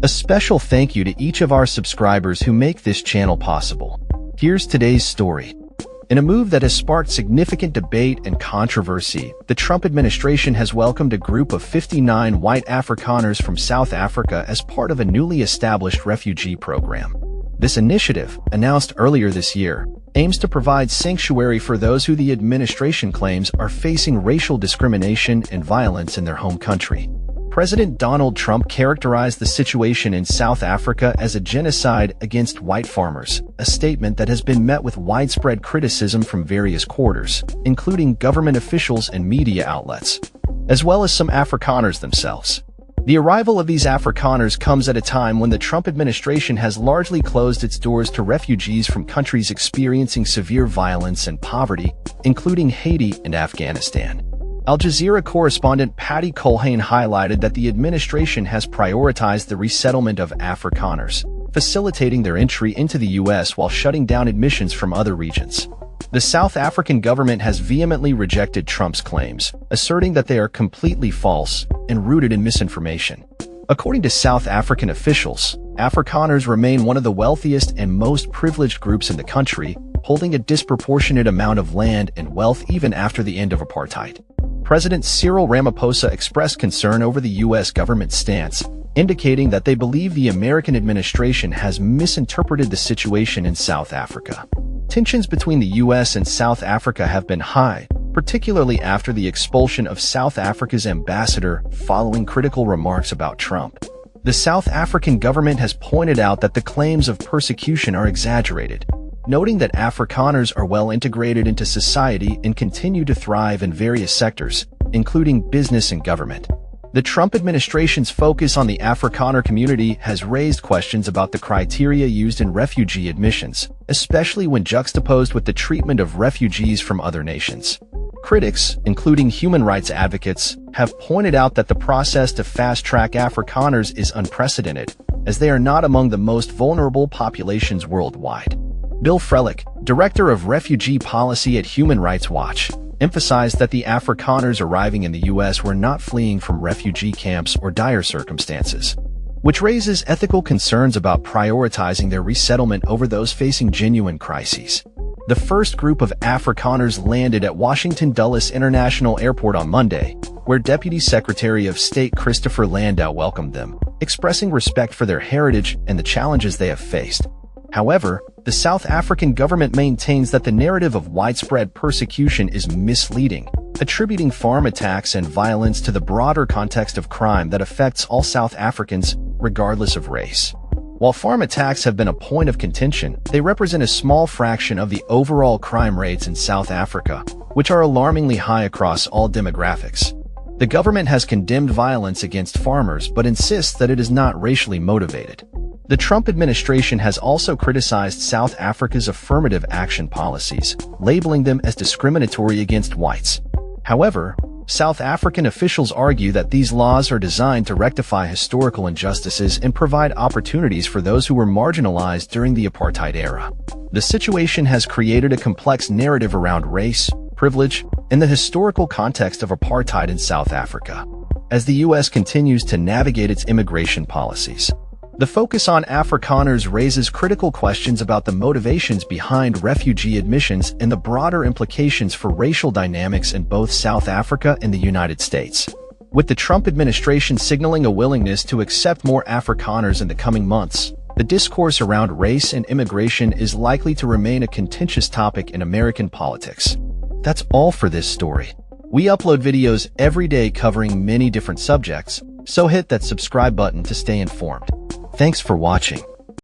A special thank you to each of our subscribers who make this channel possible. Here's today's story. In a move that has sparked significant debate and controversy, the Trump administration has welcomed a group of 59 white Afrikaners from South Africa as part of a newly established refugee program. This initiative, announced earlier this year, aims to provide sanctuary for those who the administration claims are facing racial discrimination and violence in their home country. President Donald Trump characterized the situation in South Africa as a genocide against white farmers, a statement that has been met with widespread criticism from various quarters, including government officials and media outlets, as well as some Afrikaners themselves. The arrival of these Afrikaners comes at a time when the Trump administration has largely closed its doors to refugees from countries experiencing severe violence and poverty, including Haiti and Afghanistan. Al Jazeera correspondent Patty Colhane highlighted that the administration has prioritized the resettlement of Afrikaners, facilitating their entry into the U.S. while shutting down admissions from other regions. The South African government has vehemently rejected Trump's claims, asserting that they are completely false and rooted in misinformation. According to South African officials, Afrikaners remain one of the wealthiest and most privileged groups in the country, holding a disproportionate amount of land and wealth even after the end of apartheid. President Cyril Ramaphosa expressed concern over the U.S. government's stance, indicating that they believe the American administration has misinterpreted the situation in South Africa. Tensions between the U.S. and South Africa have been high, particularly after the expulsion of South Africa's ambassador following critical remarks about Trump. The South African government has pointed out that the claims of persecution are exaggerated, noting that Afrikaners are well integrated into society and continue to thrive in various sectors, including business and government. The Trump administration's focus on the Afrikaner community has raised questions about the criteria used in refugee admissions, especially when juxtaposed with the treatment of refugees from other nations. Critics, including human rights advocates, have pointed out that the process to fast-track Afrikaners is unprecedented, as they are not among the most vulnerable populations worldwide. Bill Frelick, director of refugee policy at Human Rights Watch, emphasized that the Afrikaners arriving in the U.S. were not fleeing from refugee camps or dire circumstances, which raises ethical concerns about prioritizing their resettlement over those facing genuine crises. The first group of Afrikaners landed at Washington Dulles International Airport on Monday, where Deputy Secretary of State Christopher Landau welcomed them, expressing respect for their heritage and the challenges they have faced. However, the South African government maintains that the narrative of widespread persecution is misleading, attributing farm attacks and violence to the broader context of crime that affects all South Africans, regardless of race. While farm attacks have been a point of contention, they represent a small fraction of the overall crime rates in South Africa, which are alarmingly high across all demographics. The government has condemned violence against farmers but insists that it is not racially motivated. The Trump administration has also criticized South Africa's affirmative action policies, labeling them as discriminatory against whites. However, South African officials argue that these laws are designed to rectify historical injustices and provide opportunities for those who were marginalized during the apartheid era. The situation has created a complex narrative around race, privilege, and the historical context of apartheid in South Africa, as the U.S. continues to navigate its immigration policies. The focus on Afrikaners raises critical questions about the motivations behind refugee admissions and the broader implications for racial dynamics in both South Africa and the United States. With the Trump administration signaling a willingness to accept more Afrikaners in the coming months, the discourse around race and immigration is likely to remain a contentious topic in American politics. That's all for this story. We upload videos every day covering many different subjects, so hit that subscribe button to stay informed. Thanks for watching.